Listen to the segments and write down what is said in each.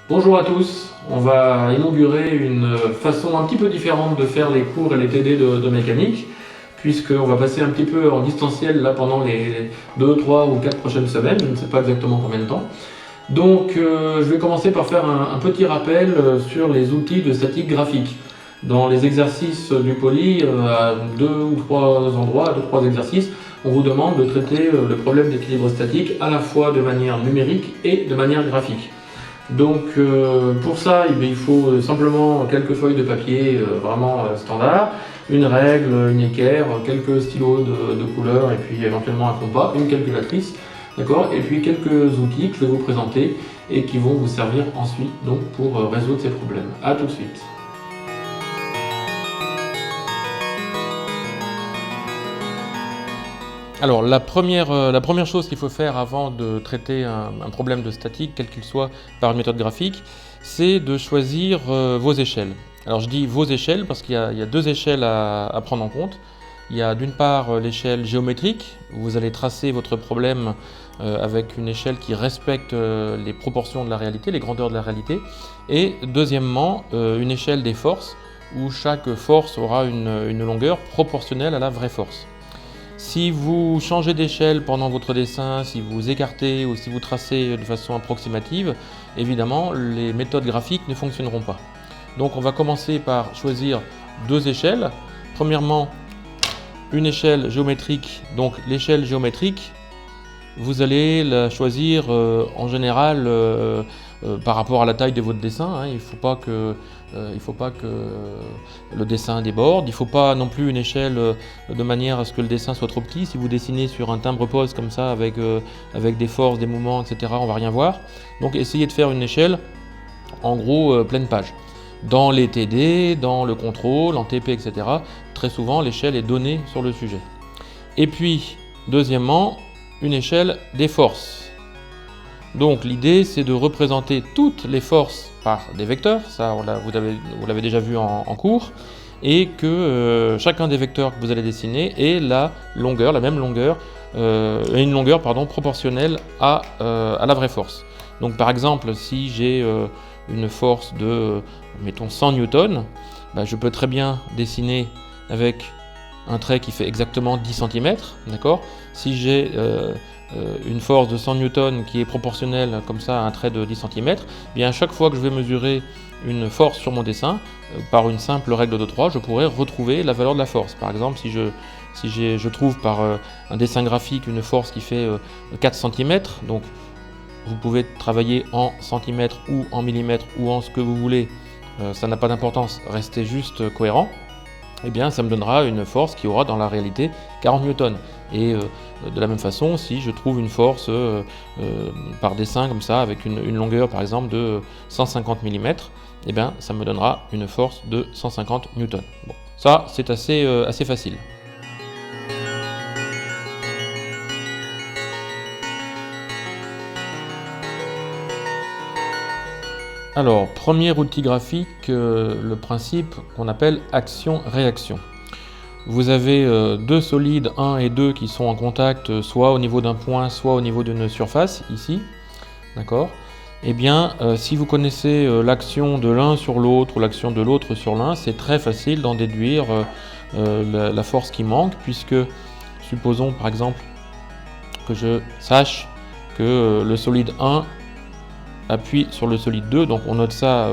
Bonjour à tous, on va inaugurer une façon un petit peu différente de faire les cours et les TD de mécanique, puisqu'on va passer un petit peu en distanciel là pendant les 2, 3 ou 4 prochaines semaines, je ne sais pas exactement combien de temps. Donc je vais commencer par faire un petit rappel sur les outils de statique graphique. Dans les exercices du poly, à 2 ou 3 endroits, à 2 ou 3 exercices, on vous demande de traiter le problème d'équilibre statique à la fois de manière numérique et de manière graphique. Donc pour ça, il faut simplement quelques feuilles de papier vraiment standard, une règle, une équerre, quelques stylos de couleur et puis éventuellement un compas, une calculatrice, d'accord, et puis quelques outils que je vais vous présenter et qui vont vous servir ensuite donc pour résoudre ces problèmes. A tout de suite. Alors la première chose qu'il faut faire avant de traiter un problème de statique, quel qu'il soit, par une méthode graphique, c'est de choisir vos échelles. Alors je dis vos échelles parce qu'il y a deux échelles à prendre en compte. Il y a d'une part l'échelle géométrique, où vous allez tracer votre problème avec une échelle qui respecte les proportions de la réalité, les grandeurs de la réalité. Et deuxièmement, une échelle des forces, où chaque force aura une longueur proportionnelle à la vraie force. Si vous changez d'échelle pendant votre dessin, si vous écartez ou si vous tracez de façon approximative, évidemment, les méthodes graphiques ne fonctionneront pas. Donc on va commencer par choisir deux échelles. Premièrement, une échelle géométrique. Donc l'échelle géométrique, vous allez la choisir en général par rapport à la taille de votre dessin. Hein. Il ne faut pas que le dessin déborde. Il ne faut pas non plus une échelle de manière à ce que le dessin soit trop petit. Si vous dessinez sur un timbre-poste comme ça avec des forces, des mouvements, etc., on ne va rien voir. Donc essayez de faire une échelle en gros pleine page. Dans les TD, dans le contrôle, en TP, etc., très souvent l'échelle est donnée sur le sujet. Et puis, deuxièmement, une échelle des forces. Donc l'idée c'est de représenter toutes les forces par des vecteurs, ça vous l'avez déjà vu en cours, et que chacun des vecteurs que vous allez dessiner ait la même longueur, une longueur proportionnelle à la vraie force. Donc par exemple si j'ai une force de mettons 100 newtons, je peux très bien dessiner avec un trait qui fait exactement 10 cm, d'accord. Si j'ai une force de 100 newtons qui est proportionnelle comme ça à un trait de 10 cm, bien à chaque fois que je vais mesurer une force sur mon dessin, par une simple règle de 3, je pourrais retrouver la valeur de la force. Par exemple, si je trouve par un dessin graphique une force qui fait 4 cm, donc vous pouvez travailler en centimètres ou en millimètres ou en ce que vous voulez, ça n'a pas d'importance, restez juste cohérent. Eh bien ça me donnera une force qui aura dans la réalité 40 newtons. Et de la même façon, si je trouve une force par dessin comme ça, avec une longueur par exemple de 150 mm, eh bien ça me donnera une force de 150 newtons. Bon, ça c'est assez facile. Alors, premier outil graphique, le principe qu'on appelle action-réaction. Vous avez deux solides 1 et 2 qui sont en contact soit au niveau d'un point, soit au niveau d'une surface, ici. D'accord ? Eh bien, si vous connaissez l'action de l'un sur l'autre ou l'action de l'autre sur l'un, c'est très facile d'en déduire la force qui manque, puisque, supposons par exemple que je sache que le solide 1 appuie sur le solide 2, donc on note ça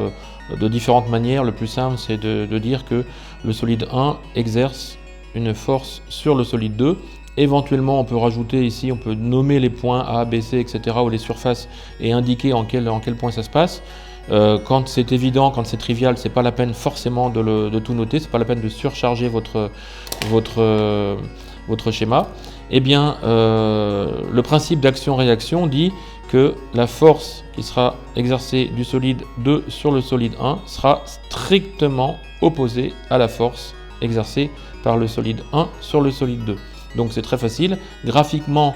de différentes manières. Le plus simple c'est de dire que le solide 1 exerce une force sur le solide 2. Éventuellement on peut rajouter ici, on peut nommer les points A, B, C, etc. ou les surfaces et indiquer en quel point ça se passe. Quand c'est évident, quand c'est trivial, c'est pas la peine forcément de tout noter, c'est pas la peine de surcharger votre schéma. Eh bien, le principe d'action-réaction dit que la force qui sera exercée du solide 2 sur le solide 1 sera strictement opposée à la force exercée par le solide 1 sur le solide 2. Donc c'est très facile. Graphiquement,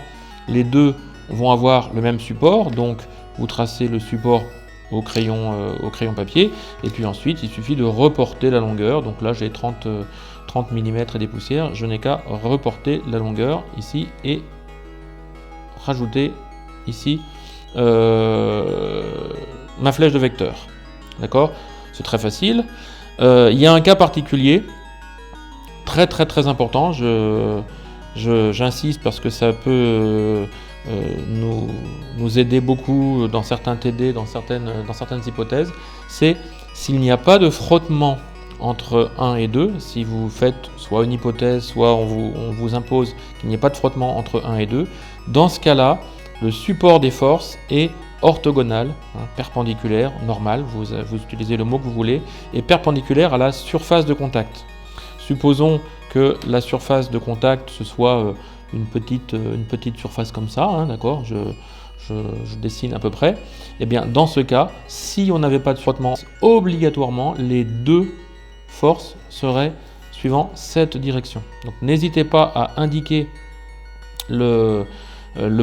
les deux vont avoir le même support, donc vous tracez le support au crayon papier, et puis ensuite il suffit de reporter la longueur. Donc là j'ai 30 mm et des poussières, je n'ai qu'à reporter la longueur ici et rajouter ici ma flèche de vecteur. D'accord? C'est très facile. Il y a un cas particulier, très important, j'insiste parce que ça peut nous aider beaucoup dans certains TD, dans certaines hypothèses, c'est s'il n'y a pas de frottement entre 1 et 2, si vous faites soit une hypothèse, soit on vous impose qu'il n'y ait pas de frottement entre 1 et 2, dans ce cas-là, le support des forces est orthogonal, perpendiculaire, normal, vous utilisez le mot que vous voulez, et perpendiculaire à la surface de contact. Supposons que la surface de contact, ce soit une petite surface comme ça, d'accord, je dessine à peu près. Et bien dans ce cas, si on n'avait pas de frottement, obligatoirement les deux forces seraient suivant cette direction. Donc n'hésitez pas à indiquer le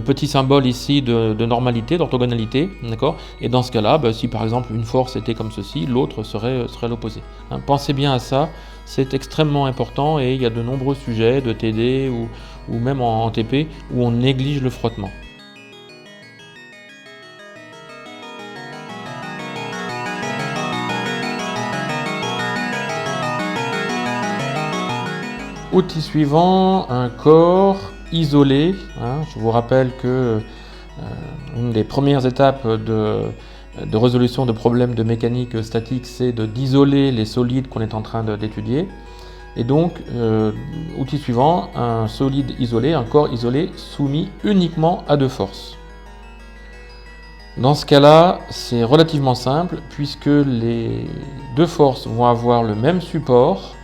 petit symbole ici de normalité, d'orthogonalité, d'accord. Et dans ce cas-là, si par exemple une force était comme ceci, l'autre serait l'opposé. Pensez bien à ça, c'est extrêmement important et il y a de nombreux sujets de TD ou même en TP où on néglige le frottement. Outil suivant, un corps isolé. Je vous rappelle que une des premières étapes de résolution de problèmes de mécanique statique, c'est d'isoler les solides qu'on est en train d'étudier. Et donc, outil suivant, un solide isolé, un corps isolé soumis uniquement à deux forces. Dans ce cas-là, c'est relativement simple puisque les deux forces vont avoir le même support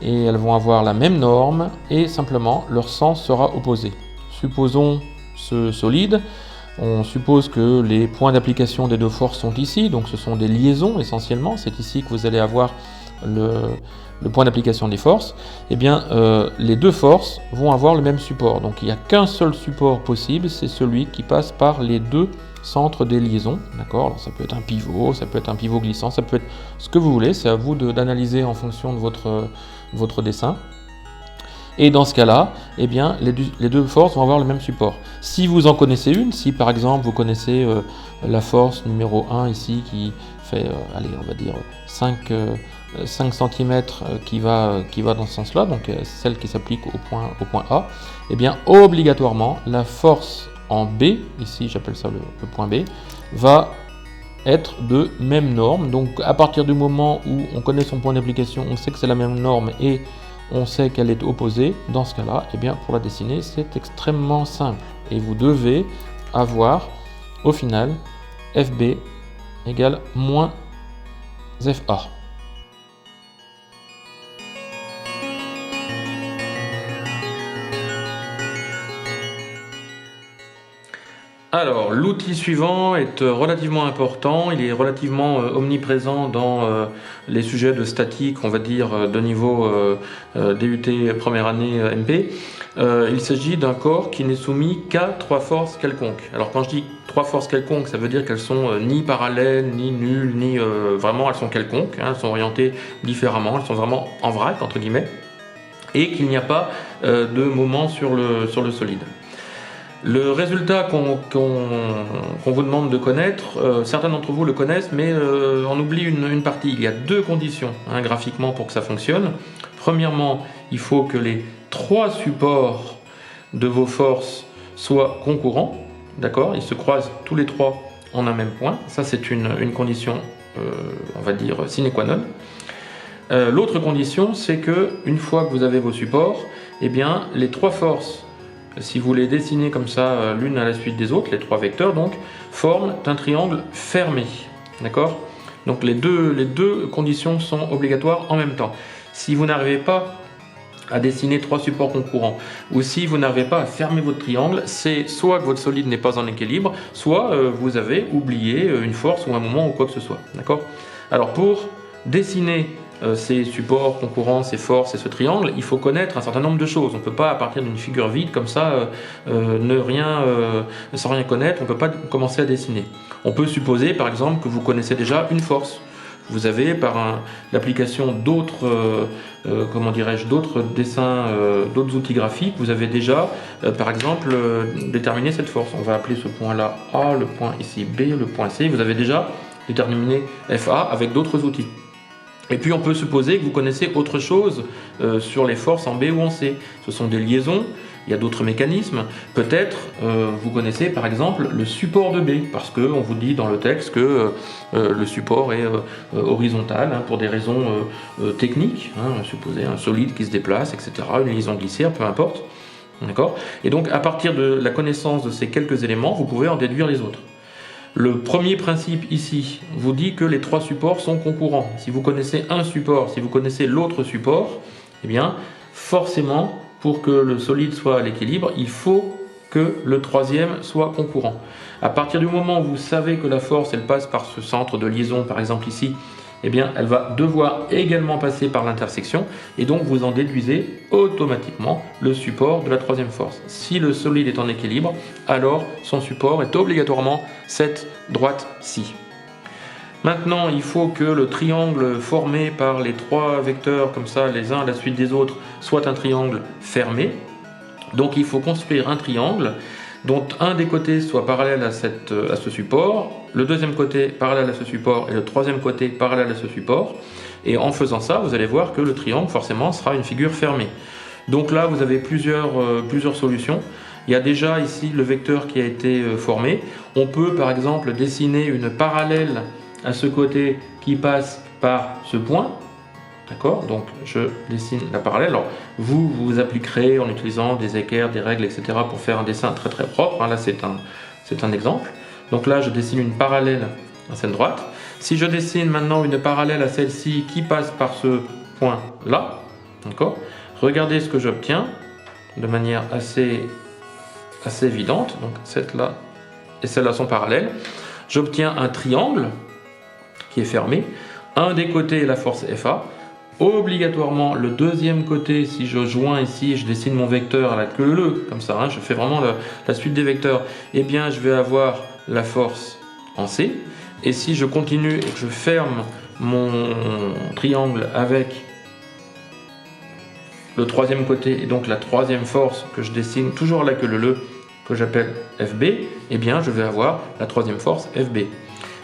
et elles vont avoir la même norme et simplement leur sens sera opposé. Supposons ce solide, on suppose que les points d'application des deux forces sont ici, donc ce sont des liaisons essentiellement, c'est ici que vous allez avoir le point d'application des forces. Et bien les deux forces vont avoir le même support, donc il n'y a qu'un seul support possible, c'est celui qui passe par les deux centre des liaisons, d'accord. Ça peut être un pivot, ça peut être un pivot glissant, ça peut être ce que vous voulez, c'est à vous d'analyser en fonction de votre dessin. Et dans ce cas-là, eh bien, les deux forces vont avoir le même support. Si vous en connaissez une, si par exemple vous connaissez la force numéro 1 ici qui fait, allez, on va dire 5 cm qui va dans ce sens-là, donc celle qui s'applique au point A, eh bien obligatoirement la force en B, ici j'appelle ça le point B, va être de même norme. Donc à partir du moment où on connaît son point d'application, on sait que c'est la même norme et on sait qu'elle est opposée, dans ce cas-là, eh bien pour la dessiner, c'est extrêmement simple. Et vous devez avoir au final FB égale moins FA. Alors, l'outil suivant est relativement important, il est relativement omniprésent dans les sujets de statique, on va dire, de niveau DUT première année MP. Il s'agit d'un corps qui n'est soumis qu'à trois forces quelconques. Alors quand je dis trois forces quelconques, ça veut dire qu'elles sont ni parallèles, ni nulles, ni vraiment elles sont quelconques, elles sont orientées différemment, elles sont vraiment en vrac, entre guillemets, et qu'il n'y a pas de moment sur le solide. Le résultat qu'on vous demande de connaître, certains d'entre vous le connaissent, mais on oublie une partie. Il y a deux conditions graphiquement pour que ça fonctionne. Premièrement, il faut que les trois supports de vos forces soient concurrents, d'accord? Ils se croisent tous les trois en un même point. Ça, c'est une condition, on va dire, sine qua non. L'autre condition, c'est que une fois que vous avez vos supports, eh bien, les trois forces, si vous les dessinez comme ça, l'une à la suite des autres, les trois vecteurs, donc, forment un triangle fermé. D'accord? Donc les deux conditions sont obligatoires en même temps. Si vous n'arrivez pas à dessiner trois supports concurrents, ou si vous n'arrivez pas à fermer votre triangle, c'est soit que votre solide n'est pas en équilibre, soit vous avez oublié une force ou un moment ou quoi que ce soit. D'accord? Alors pour dessiner ces supports concurrents, ces forces et ce triangle, il faut connaître un certain nombre de choses. On ne peut pas, à partir d'une figure vide comme ça, sans rien connaître, on ne peut pas commencer à dessiner. On peut supposer par exemple que vous connaissez déjà une force. Vous avez par l'application d'autres d'autres dessins, d'autres outils graphiques, vous avez déjà par exemple déterminé cette force. On va appeler ce point là A, le point ici B, le point C. Vous avez déjà déterminer FA avec d'autres outils. Et puis on peut supposer que vous connaissez autre chose sur les forces en B ou en C. Ce sont des liaisons, il y a d'autres mécanismes. Peut-être vous connaissez par exemple le support de B, parce qu'on vous dit dans le texte que le support est horizontal pour des raisons techniques, supposer un solide qui se déplace, etc., une liaison glissière, peu importe. D'accord ? Et donc à partir de la connaissance de ces quelques éléments, vous pouvez en déduire les autres. Le premier principe ici vous dit que les trois supports sont concurrents. Si vous connaissez un support, si vous connaissez l'autre support, eh bien, forcément, pour que le solide soit à l'équilibre, il faut que le troisième soit concurrent. À partir du moment où vous savez que la force, elle passe par ce centre de liaison, par exemple ici, eh bien, elle va devoir également passer par l'intersection, et donc vous en déduisez automatiquement le support de la troisième force. Si le solide est en équilibre, alors son support est obligatoirement cette droite-ci. Maintenant, il faut que le triangle formé par les trois vecteurs, comme ça, les uns à la suite des autres, soit un triangle fermé. Donc il faut construire un triangle dont un des côtés soit parallèle à ce support, le deuxième côté parallèle à ce support et le troisième côté parallèle à ce support. Et en faisant ça, vous allez voir que le triangle forcément sera une figure fermée. Donc là, vous avez plusieurs solutions. Il y a déjà ici le vecteur qui a été formé. On peut par exemple dessiner une parallèle à ce côté qui passe par ce point. D'accord ? Donc je dessine la parallèle. Alors vous appliquerez en utilisant des équerres, des règles, etc. pour faire un dessin très très propre. Là c'est un exemple. Donc là je dessine une parallèle à cette droite. Si je dessine maintenant une parallèle à celle-ci qui passe par ce point là, d'accord ? Regardez ce que j'obtiens de manière assez évidente. Donc cette-là et celle-là sont parallèles. J'obtiens un triangle qui est fermé. Un des côtés est la force FA. Obligatoirement, le deuxième côté, si je joins ici, je dessine mon vecteur à la queue leu, comme ça, je fais vraiment la suite des vecteurs, eh bien je vais avoir la force en C. Et si je continue et que je ferme mon triangle avec le troisième côté, et donc la troisième force que je dessine toujours à la queue leu, que j'appelle FB, eh bien je vais avoir la troisième force FB.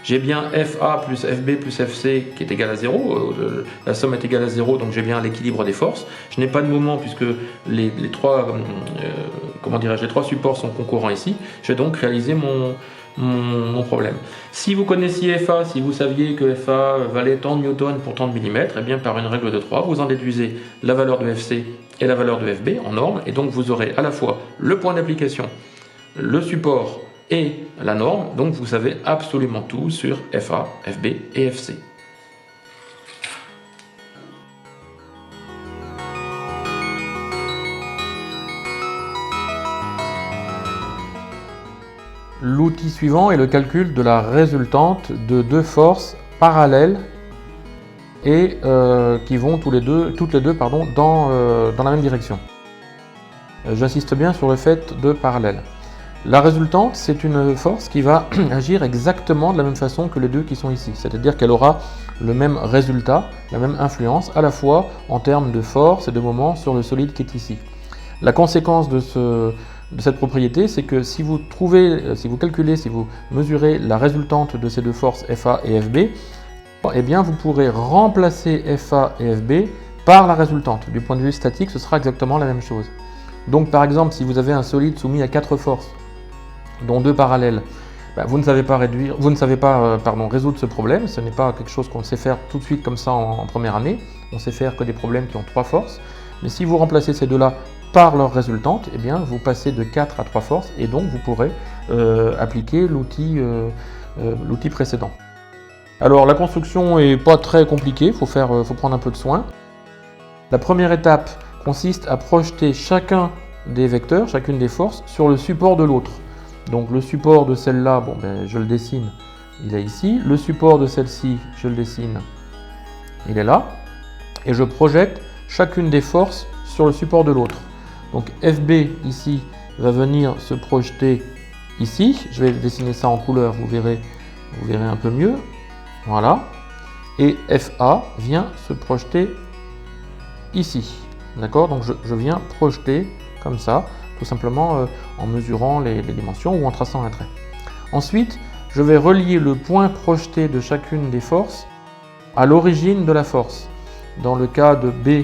J'ai bien FA plus FB plus FC qui est égal à 0, la somme est égale à 0, donc j'ai bien l'équilibre des forces. Je n'ai pas de moment puisque les trois supports sont concurrents ici. Je vais donc réaliser mon problème. Si vous connaissiez FA, si vous saviez que FA valait tant de newtons pour tant de millimètres, eh bien par une règle de 3, vous en déduisez la valeur de FC et la valeur de FB en norme, et donc vous aurez à la fois le point d'application, le support et la norme, donc vous savez absolument tout sur FA, FB et FC. L'outil suivant est le calcul de la résultante de deux forces parallèles et qui vont toutes les deux dans la même direction. J'insiste bien sur le fait de parallèle. La résultante, c'est une force qui va agir exactement de la même façon que les deux qui sont ici. C'est-à-dire qu'elle aura le même résultat, la même influence, à la fois en termes de force et de moment sur le solide qui est ici. La conséquence de cette propriété, c'est que si vous calculez, si vous mesurez la résultante de ces deux forces FA et FB, eh bien vous pourrez remplacer FA et FB par la résultante. Du point de vue statique, ce sera exactement la même chose. Donc par exemple, si vous avez un solide soumis à 4 forces, dont 2 parallèles, vous ne savez pas résoudre ce problème. Ce n'est pas quelque chose qu'on sait faire tout de suite comme ça en première année. On sait faire que des problèmes qui ont 3 forces. Mais si vous remplacez ces deux-là par leur résultante, eh bien, vous passez de 4 à 3 forces et donc vous pourrez appliquer l'outil précédent. Alors la construction n'est pas très compliquée, il faut prendre un peu de soin. La première étape consiste à projeter chacun des vecteurs, chacune des forces, sur le support de l'autre. Donc le support de celle-là, je le dessine, il est ici. Le support de celle-ci, je le dessine, il est là. Et je projette chacune des forces sur le support de l'autre. Donc FB ici va venir se projeter ici. Je vais dessiner ça en couleur, vous verrez un peu mieux. Voilà. Et FA vient se projeter ici. D'accord ? Donc je viens projeter comme ça, tout simplement en mesurant les dimensions ou en traçant un trait. Ensuite, je vais relier le point projeté de chacune des forces à l'origine de la force. Dans le cas de B,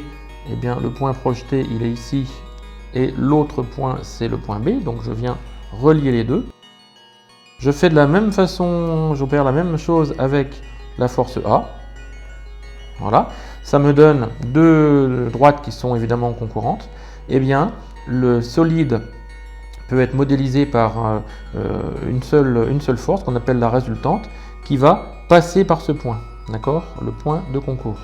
eh bien, le point projeté il est ici et l'autre point c'est le point B, donc je viens relier les deux. Je fais de la même façon, j'opère la même chose avec la force A. Voilà, ça me donne deux droites qui sont évidemment concurrentes. Eh bien, le solide peut être modélisé par une seule force qu'on appelle la résultante qui va passer par ce point, d'accord, le point de concours.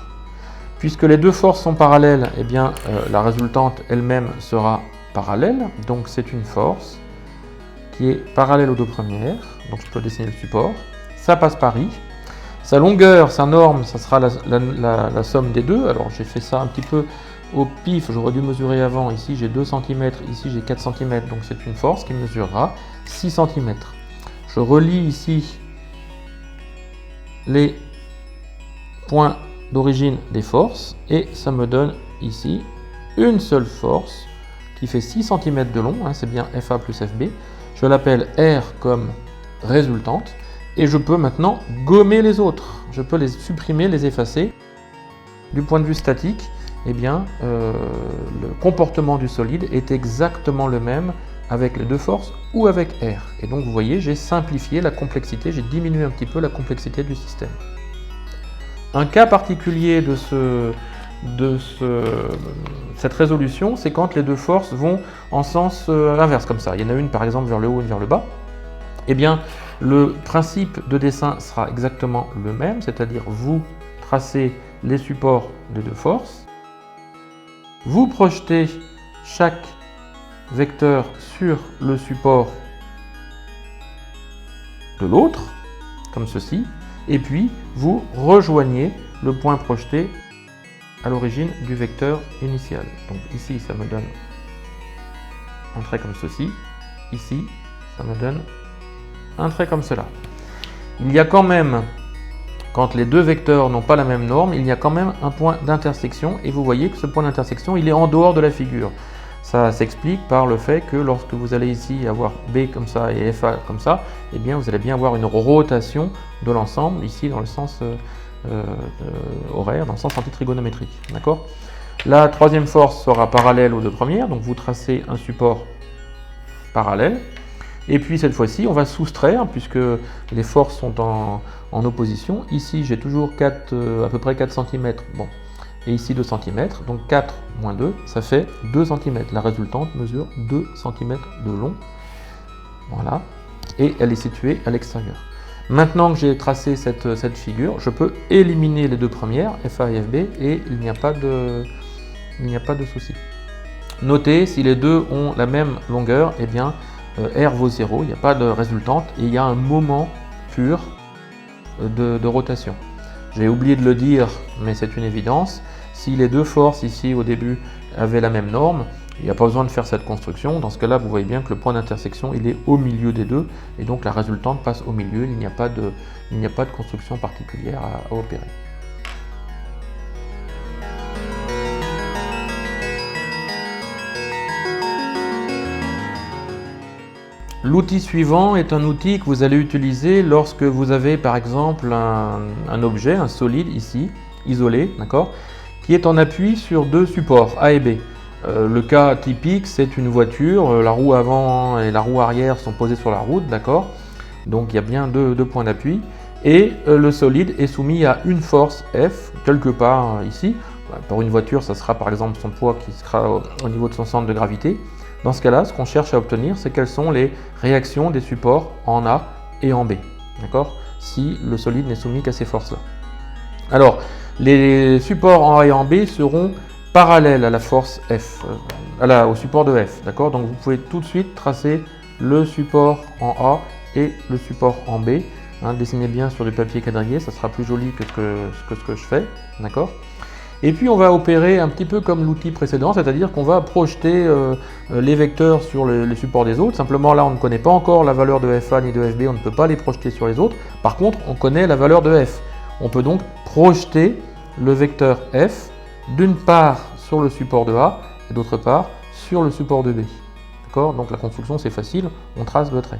Puisque les deux forces sont parallèles, eh bien, la résultante elle-même sera parallèle, donc c'est une force qui est parallèle aux deux premières, donc je peux dessiner le support, ça passe par I. Sa longueur, sa norme, ça sera la somme des deux. Alors j'ai fait ça un petit peu au pif, j'aurais dû mesurer avant. Ici j'ai 2 cm, ici j'ai 4 cm, donc c'est une force qui mesurera 6 cm. Je relie ici les points d'origine des forces et ça me donne ici une seule force qui fait 6 cm de long, hein, c'est bien FA plus FB. Je l'appelle R comme résultante. Et je peux maintenant gommer les autres. Je peux les supprimer, les effacer. Du point de vue statique, eh bien, le comportement du solide est exactement le même avec les deux forces ou avec R. Et donc vous voyez, j'ai simplifié la complexité, j'ai diminué un petit peu la complexité du système. Un cas particulier de cette résolution, c'est quand les deux forces vont en sens inverse, comme ça. Il y en a une par exemple vers le haut, une vers le bas. Eh bien, le principe de dessin sera exactement le même, c'est-à-dire vous tracez les supports des deux forces, vous projetez chaque vecteur sur le support de l'autre, comme ceci, et puis vous rejoignez le point projeté à l'origine du vecteur initial. Donc ici, ça me donne un trait comme ceci, ici, ça me donne un trait comme cela. Il y a quand même, quand les deux vecteurs n'ont pas la même norme, il y a quand même un point d'intersection et vous voyez que ce point d'intersection, il est en dehors de la figure. Ça s'explique par le fait que lorsque vous allez ici avoir B comme ça et FA comme ça, eh bien vous allez bien avoir une rotation de l'ensemble ici dans le sens horaire, dans le sens antitrigonométrique. D'accord ? La troisième force sera parallèle aux deux premières, donc vous tracez un support parallèle. Et puis cette fois-ci, on va soustraire, puisque les forces sont en opposition. Ici, j'ai toujours à peu près 4 cm. Bon. Et ici 2 cm. Donc 4 moins 2, ça fait 2 cm. La résultante mesure 2 cm de long. Voilà. Et elle est située à l'extérieur. Maintenant que j'ai tracé cette figure, je peux éliminer les deux premières, FA et FB, et il n'y a pas de souci. Notez, si les deux ont la même longueur, eh bien, R vaut 0, il n'y a pas de résultante et il y a un moment pur de rotation. J'ai oublié de le dire, mais c'est une évidence. Si les deux forces ici au début avaient la même norme, il n'y a pas besoin de faire cette construction. Dans ce cas-là, vous voyez bien que le point d'intersection il est au milieu des deux et donc la résultante passe au milieu. Il n'y a pas de construction particulière à opérer. L'outil suivant est un outil que vous allez utiliser lorsque vous avez par exemple un objet, un solide ici, isolé, d'accord, qui est en appui sur deux supports, A et B. Le cas typique, c'est une voiture, la roue avant et la roue arrière sont posées sur la route, d'accord, donc il y a bien deux points d'appui, et le solide est soumis à une force F, quelque part ici. Pour une voiture, ça sera par exemple son poids qui sera au niveau de son centre de gravité. Dans ce cas-là, ce qu'on cherche à obtenir, c'est quelles sont les réactions des supports en A et en B, d'accord, si le solide n'est soumis qu'à ces forces-là. Alors, les supports en A et en B seront parallèles à la force F, au support de F, d'accord. Donc vous pouvez tout de suite tracer le support en A et le support en B. Dessinez bien sur du papier quadrillé, ça sera plus joli que ce que je fais, d'accord. Et puis on va opérer un petit peu comme l'outil précédent, c'est-à-dire qu'on va projeter les vecteurs sur les supports des autres. Simplement là, on ne connaît pas encore la valeur de FA ni de FB, on ne peut pas les projeter sur les autres. Par contre, on connaît la valeur de F. On peut donc projeter le vecteur F d'une part sur le support de A et d'autre part sur le support de B. D'accord ? Donc la construction, c'est facile, on trace le trait.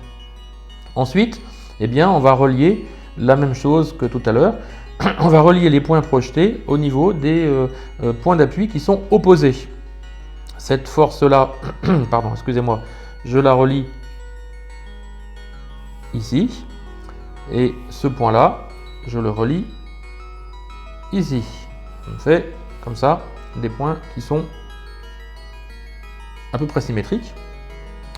Ensuite, eh bien on va relier la même chose que tout à l'heure. On va relier les points projetés au niveau des points d'appui qui sont opposés. Cette force-là, pardon, excusez-moi, je la relie ici, et ce point-là, je le relie ici. On fait comme ça des points qui sont à peu près symétriques.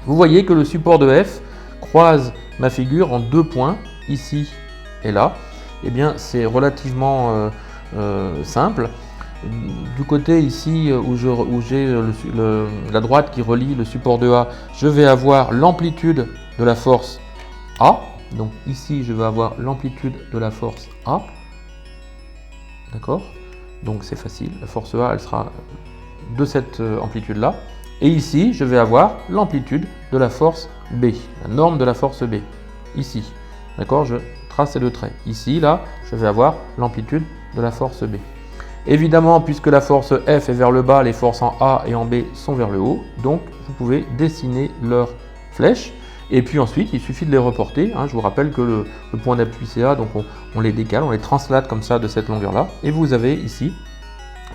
Vous voyez que le support de F croise ma figure en deux points, ici et là. Eh bien, c'est relativement simple. Du côté ici où j'ai la droite qui relie le support de A, je vais avoir l'amplitude de la force A. Donc ici, je vais avoir l'amplitude de la force A. D'accord? Donc c'est facile. La force A, elle sera de cette amplitude-là. Et ici, je vais avoir l'amplitude de la force B, la norme de la force B. Ici. D'accord? Je trace ces deux traits. Ici, là, je vais avoir l'amplitude de la force B. Évidemment, puisque la force F est vers le bas, les forces en A et en B sont vers le haut. Donc, vous pouvez dessiner leurs flèches. Et puis ensuite, il suffit de les reporter. Je vous rappelle que le point d'appui CA, donc on les décale, on les translate comme ça de cette longueur-là. Et vous avez ici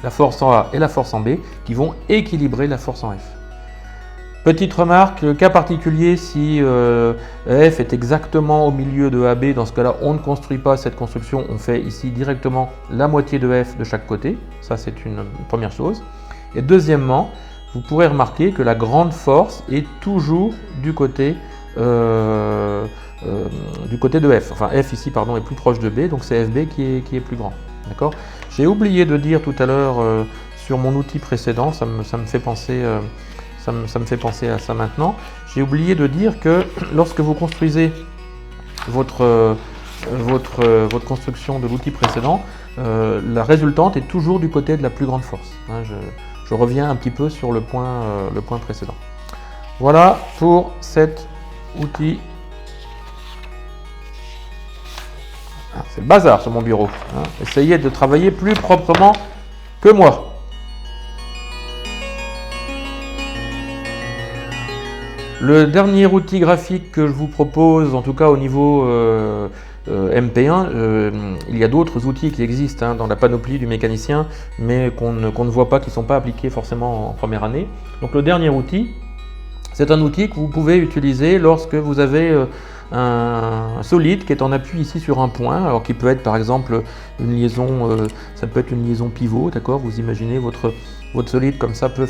la force en A et la force en B qui vont équilibrer la force en F. Petite remarque, cas particulier, si F est exactement au milieu de AB, dans ce cas-là, on ne construit pas cette construction, on fait ici directement la moitié de F de chaque côté. Ça, c'est une première chose. Et deuxièmement, vous pourrez remarquer que la grande force est toujours du côté de F. Enfin, F ici, pardon, est plus proche de B, donc c'est FB qui est plus grand. D'accord ? J'ai oublié de dire tout à l'heure sur mon outil précédent, ça me fait penser... Ça me fait penser à ça maintenant. J'ai oublié de dire que lorsque vous construisez votre construction de l'outil précédent, la résultante est toujours du côté de la plus grande force. Je reviens un petit peu sur le point précédent. Voilà pour cet outil. C'est le bazar sur mon bureau. Essayez de travailler plus proprement que moi. Le dernier outil graphique que je vous propose, en tout cas au niveau MP1, il y a d'autres outils qui existent dans la panoplie du mécanicien, mais qu'on ne voit pas, qui ne sont pas appliqués forcément en première année. Donc le dernier outil, c'est un outil que vous pouvez utiliser lorsque vous avez un solide qui est en appui ici sur un point, alors qui peut être par exemple une liaison, ça peut être une liaison pivot, d'accord? Vous imaginez votre solide comme ça peut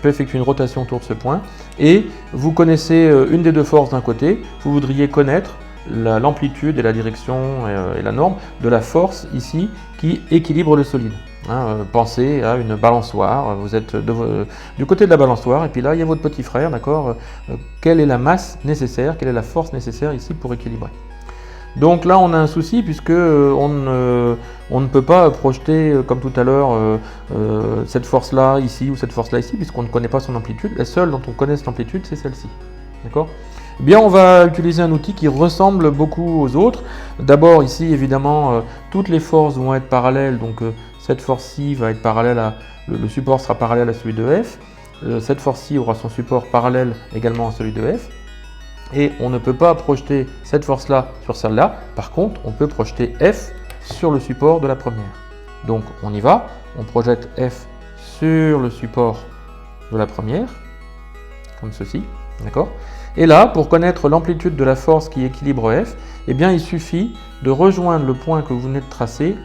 effectuer une rotation autour de ce point, et vous connaissez une des deux forces d'un côté, vous voudriez connaître l'amplitude et la direction et la norme de la force ici qui équilibre le solide. Pensez à une balançoire, vous êtes du côté de la balançoire, et puis là il y a votre petit frère, d'accord? Quelle est la masse nécessaire, quelle est la force nécessaire ici pour équilibrer? Donc là on a un souci puisque on ne peut pas projeter comme tout à l'heure cette force là ici ou cette force là ici, puisqu'on ne connaît pas son amplitude. La seule dont on connaisse l'amplitude, c'est celle-ci, d'accord? Eh bien, on va utiliser un outil qui ressemble beaucoup aux autres. D'abord ici évidemment toutes les forces vont être parallèles, donc cette force-ci va être parallèle à le support sera parallèle à celui de F. Cette force-ci aura son support parallèle également à celui de F. Et on ne peut pas projeter cette force-là sur celle-là. Par contre, on peut projeter F sur le support de la première. Donc, on y va. On projette F sur le support de la première, comme ceci. D'accord ? Et là, pour connaître l'amplitude de la force qui équilibre F, eh bien, il suffit de rejoindre le point que vous venez de tracer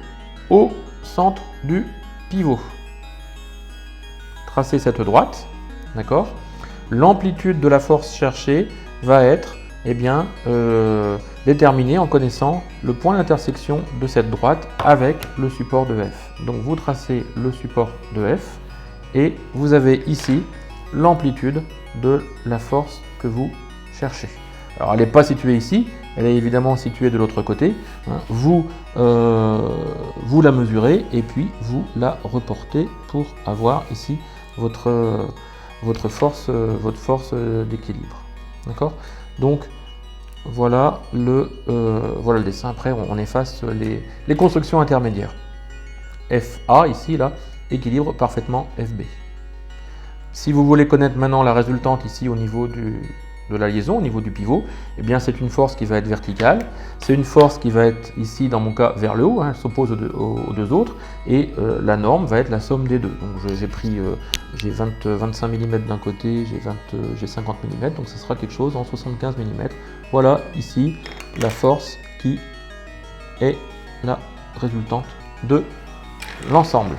au centre du pivot. Tracez cette droite. D'accord ? L'amplitude de la force cherchée va être déterminé en connaissant le point d'intersection de cette droite avec le support de F. Donc vous tracez le support de F et vous avez ici l'amplitude de la force que vous cherchez. Alors elle n'est pas située ici, elle est évidemment située de l'autre côté. Vous la mesurez et puis vous la reportez pour avoir ici votre force d'équilibre. D'accord ? Donc voilà le dessin. Après on efface les constructions intermédiaires. FA ici là équilibre parfaitement FB. Si vous voulez connaître maintenant la résultante ici au niveau de la liaison, au niveau du pivot, eh bien c'est une force qui va être verticale, c'est une force qui va être ici dans mon cas vers le haut, hein, elle s'oppose aux deux autres, et la norme va être la somme des deux. Donc j'ai pris, j'ai 25 mm d'un côté, j'ai 50 mm, donc ce sera quelque chose en 75 mm. Voilà ici la force qui est la résultante de l'ensemble.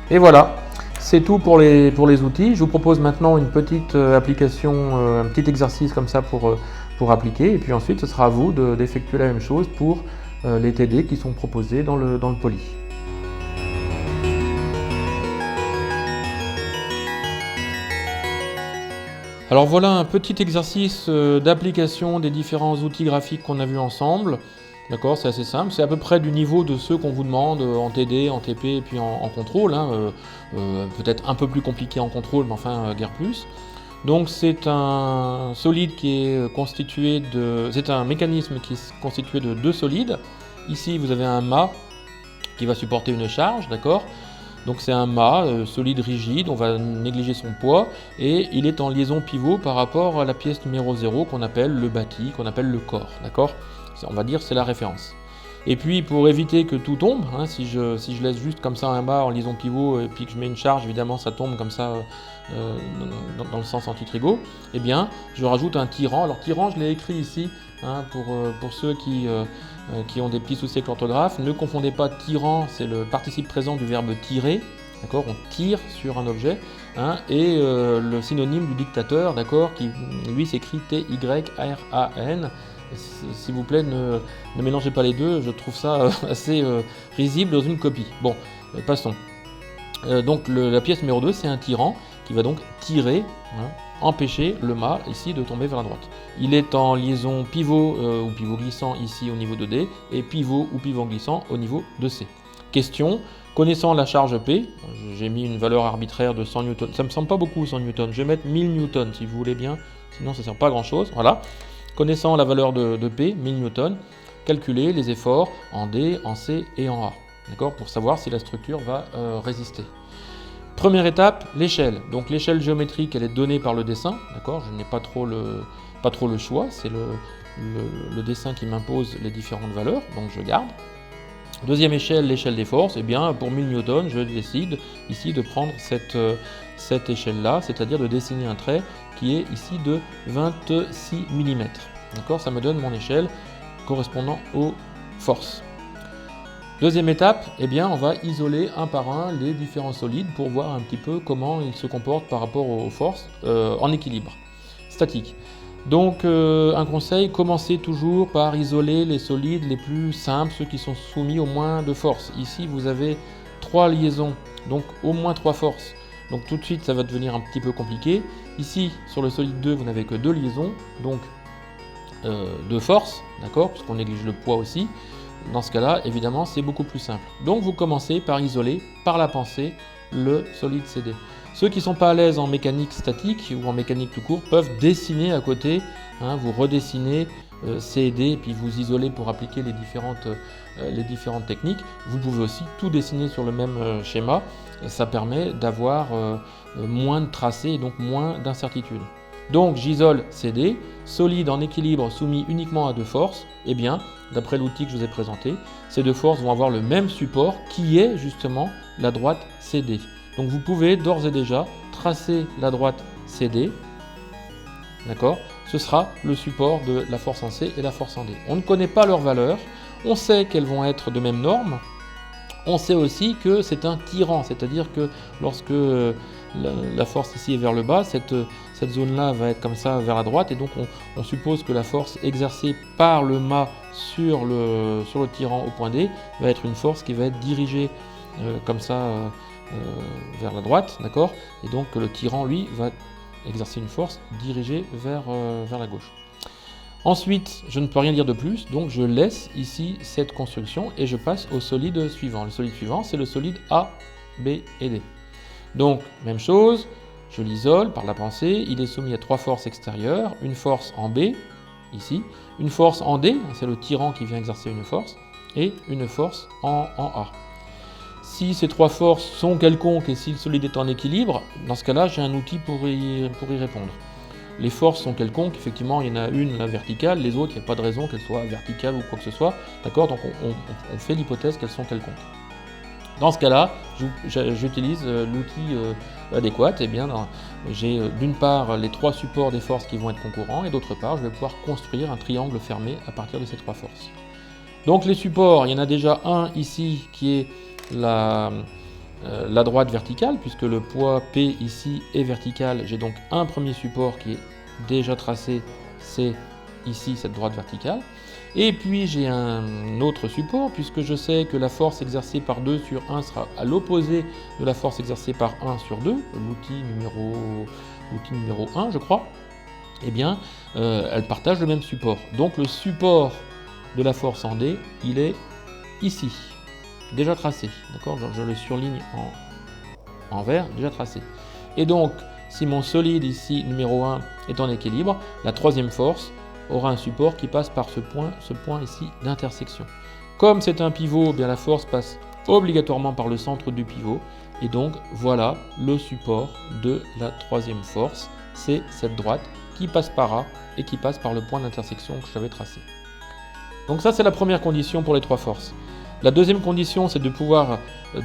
Et voilà. C'est tout pour les outils. Je vous propose maintenant une petite application, un petit exercice comme ça pour appliquer. Et puis ensuite, ce sera à vous d'effectuer la même chose pour les TD qui sont proposés dans le poly. Alors voilà un petit exercice d'application des différents outils graphiques qu'on a vus ensemble. D'accord, c'est assez simple, c'est à peu près du niveau de ceux qu'on vous demande en TD, en TP et puis en contrôle, hein, peut-être un peu plus compliqué en contrôle, mais enfin guère plus. Donc c'est un solide qui est constitué de... c'est un mécanisme qui est constitué de deux solides. Ici vous avez un mât qui va supporter une charge, d'accord? Donc c'est un mât solide rigide, on va négliger son poids, et il est en liaison pivot par rapport à la pièce numéro 0 qu'on appelle le bâti, qu'on appelle le corps, d'accord? On va dire c'est la référence. Et puis pour éviter que tout tombe, hein, si je laisse juste comme ça un mât en liaison pivot et puis que je mets une charge, évidemment ça tombe comme ça dans le sens anti-trigo, eh bien je rajoute un tirant. Alors tirant je l'ai écrit ici, hein, pour ceux qui ont des petits soucis avec l'orthographe. Ne confondez pas tirant, c'est le participe présent du verbe tirer. D'accord, on tire sur un objet, hein, et le synonyme du dictateur, d'accord, qui lui s'écrit T-Y-R-A-N. S'il vous plaît, ne mélangez pas les deux, je trouve ça assez risible dans une copie. Bon, passons. Donc la pièce numéro 2, c'est un tirant qui va donc tirer, hein, empêcher le mât ici de tomber vers la droite. Il est en liaison pivot ou pivot glissant ici au niveau de D et pivot ou pivot glissant au niveau de C. Question, connaissant la charge P, j'ai mis une valeur arbitraire de 100 newtons, ça me semble pas beaucoup 100 newtons, je vais mettre 1000 newtons si vous voulez bien, sinon ça ne sert pas à grand chose, voilà. Connaissant la valeur de P, 1000 newtons, calculez les efforts en D, en C et en A, d'accord, pour savoir si la structure va résister. Première étape, l'échelle. Donc l'échelle géométrique, elle est donnée par le dessin, d'accord, je n'ai pas trop le choix, c'est le dessin qui m'impose les différentes valeurs, donc je garde. Deuxième échelle, l'échelle des forces, et bien pour 1000 newtons, je décide ici de prendre cette échelle-là, c'est-à-dire de dessiner un trait qui est ici de 26 mm. D'accord, ça me donne mon échelle correspondant aux forces. Deuxième étape, eh bien, on va isoler un par un les différents solides pour voir un petit peu comment ils se comportent par rapport aux forces en équilibre statique. Donc un conseil, commencez toujours par isoler les solides les plus simples, ceux qui sont soumis au moins de force. Ici vous avez 3 liaisons, donc au moins 3 forces. Donc tout de suite ça va devenir un petit peu compliqué. Ici sur le solide 2 vous n'avez que 2 liaisons, donc 2 forces, d'accord, puisqu'on néglige le poids aussi. Dans ce cas-là, évidemment, c'est beaucoup plus simple. Donc vous commencez par isoler, par la pensée, le solide CD. Ceux qui ne sont pas à l'aise en mécanique statique ou en mécanique tout court peuvent dessiner à côté, hein, vous redessinez C et D et puis vous isolez pour appliquer les différentes techniques. Vous pouvez aussi tout dessiner sur le même schéma, ça permet d'avoir moins de tracés et donc moins d'incertitudes. Donc j'isole CD, solide en équilibre soumis uniquement à 2 forces, et bien d'après l'outil que je vous ai présenté, ces 2 forces vont avoir le même support qui est justement la droite CD. Donc vous pouvez d'ores et déjà tracer la droite CD, d'accord, ce sera le support de la force en C et la force en D. On ne connaît pas leur valeur, on sait qu'elles vont être de même norme, on sait aussi que c'est un tirant, c'est-à-dire que lorsque la force ici est vers le bas, cette zone-là va être comme ça vers la droite, et donc on suppose que la force exercée par le mât sur le tirant au point D va être une force qui va être dirigée comme ça vers la droite, d'accord, et donc le tirant, lui, va exercer une force dirigée vers la gauche. Ensuite, je ne peux rien dire de plus, donc je laisse ici cette construction et je passe au solide suivant. Le solide suivant, c'est le solide A, B et D. Donc, même chose, je l'isole par la pensée, il est soumis à 3 forces extérieures, une force en B, ici, une force en D, c'est le tirant qui vient exercer une force, et une force en A. Si ces 3 forces sont quelconques et si le solide est en équilibre, dans ce cas-là, j'ai un outil pour y répondre. les forces sont quelconques, effectivement il y en a une la verticale, les autres il n'y a pas de raison qu'elles soient verticales ou quoi que ce soit, d'accord? Donc on fait l'hypothèse qu'elles sont quelconques. Dans ce cas-là, j'utilise l'outil adéquat. Eh bien, j'ai d'une part les trois supports des forces qui vont être concurrents et d'autre part, je vais pouvoir construire un triangle fermé à partir de ces trois forces. Donc les supports, il y en a déjà un ici qui est la droite verticale, puisque le poids P ici est vertical. J'ai donc un premier support qui est déjà tracé, c'est ici cette droite verticale. Et puis j'ai un autre support, puisque je sais que la force exercée par 2 sur 1 sera à l'opposé de la force exercée par 1 sur 2, l'outil numéro 1 je crois. Eh bien, elles partagent le même support. Donc le support de la force en D, il est ici, déjà tracé. D'accord, je le surligne en vert, déjà tracé. Et donc, si mon solide ici, numéro 1, est en équilibre, la troisième force aura un support qui passe par ce point ici d'intersection. Comme c'est un pivot, eh bien la force passe obligatoirement par le centre du pivot. Et donc, voilà le support de la troisième force. C'est cette droite qui passe par A et qui passe par le point d'intersection que j'avais tracé. Donc ça, c'est la première condition pour les trois forces. La deuxième condition, c'est de pouvoir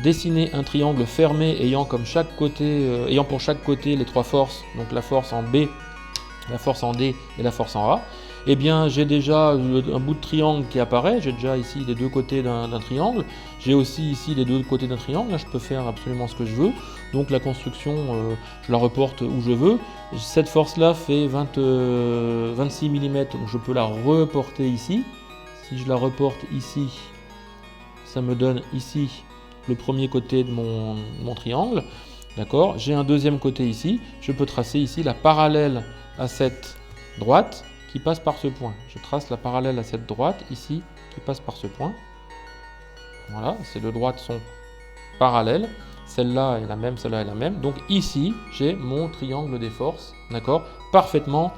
dessiner un triangle fermé ayant pour chaque côté les trois forces, donc la force en B, la force en D et la force en A. Eh bien, j'ai déjà un bout de triangle qui apparaît, j'ai déjà ici les deux côtés d'un triangle, j'ai aussi ici les deux côtés d'un triangle, là je peux faire absolument ce que je veux, donc la construction, je la reporte où je veux. Cette force-là fait 26 mm, donc je peux la reporter ici. Si je la reporte ici, ça me donne ici le premier côté de mon triangle. D'accord, j'ai un deuxième côté ici, je peux tracer ici la parallèle à cette droite qui passe par ce point. Je trace la parallèle à cette droite ici qui passe par ce point. Voilà, ces deux droites sont parallèles. Celle-là est la même, celle-là est la même. Donc ici, j'ai mon triangle des forces, d'accord, parfaitement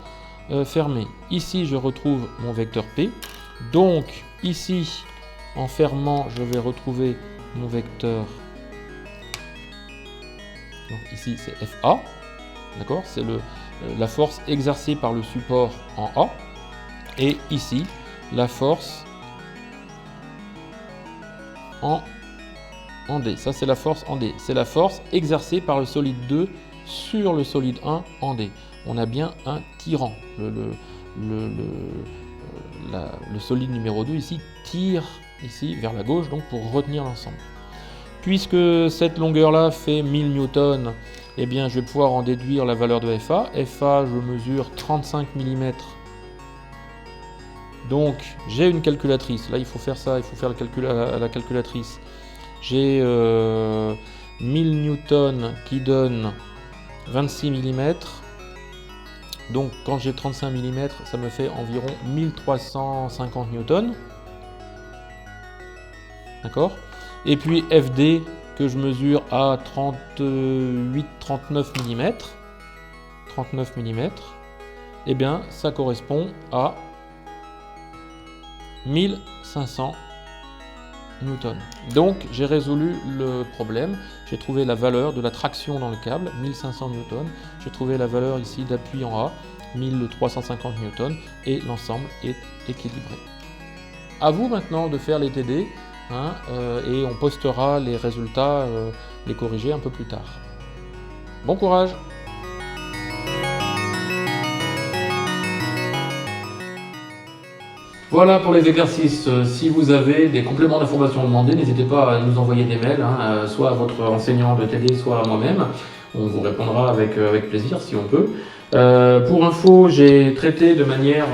fermé. Ici, je retrouve mon vecteur P. Donc ici, en fermant, je vais retrouver mon vecteur. Donc ici, c'est FA. D'accord, c'est la force exercée par le support en A. Et ici, la force en D. Ça, c'est la force en D. C'est la force exercée par le solide 2 sur le solide 1 en D. On a bien un tirant. Le solide numéro 2 ici tire ici vers la gauche, donc pour retenir l'ensemble. Puisque cette longueur-là fait 1000 newtons, eh bien je vais pouvoir en déduire la valeur de FA. FA, je mesure 35 mm. Donc j'ai une calculatrice. Là, il faut faire ça, il faut faire le calcul à la calculatrice. J'ai 1000 newtons qui donne 26 mm. Donc quand j'ai 35 mm, ça me fait environ 1350 newtons. D'accord? Et puis FD que je mesure à 39 mm. 39 mm. Eh bien, ça correspond à 1500 newtons. Donc, j'ai résolu le problème. J'ai trouvé la valeur de la traction dans le câble, 1500 newtons. J'ai trouvé la valeur ici d'appui en A, 1350 newtons. Et l'ensemble est équilibré. À vous maintenant de faire les TD. Et on postera les résultats, les corrigés un peu plus tard. Bon courage! Voilà pour les exercices. Si vous avez des compléments d'information demandés, n'hésitez pas à nous envoyer des mails, soit à votre enseignant de TD, soit à moi-même. On vous répondra avec plaisir si on peut. Pour info, j'ai traité de manière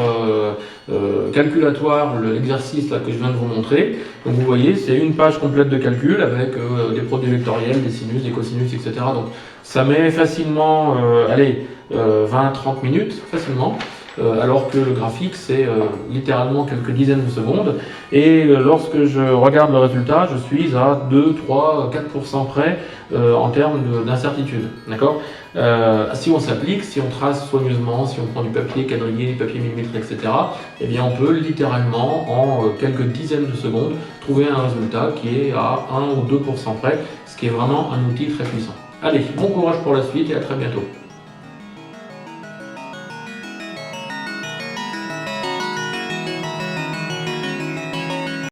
calculatoire l'exercice que je viens de vous montrer. Donc vous voyez, c'est une page complète de calcul avec des produits vectoriels, des sinus, des cosinus, etc. Donc ça met facilement 20-30 minutes, facilement. Alors que le graphique, c'est littéralement quelques dizaines de secondes. Et lorsque je regarde le résultat, je suis à 2, 3, 4% près en termes d'incertitude. D'accord ? Si on s'applique, si on trace soigneusement, si on prend du papier quadrillé, du papier millimétré, etc., eh bien on peut littéralement, en quelques dizaines de secondes, trouver un résultat qui est à 1 ou 2% près, ce qui est vraiment un outil très puissant. Allez, bon courage pour la suite et à très bientôt.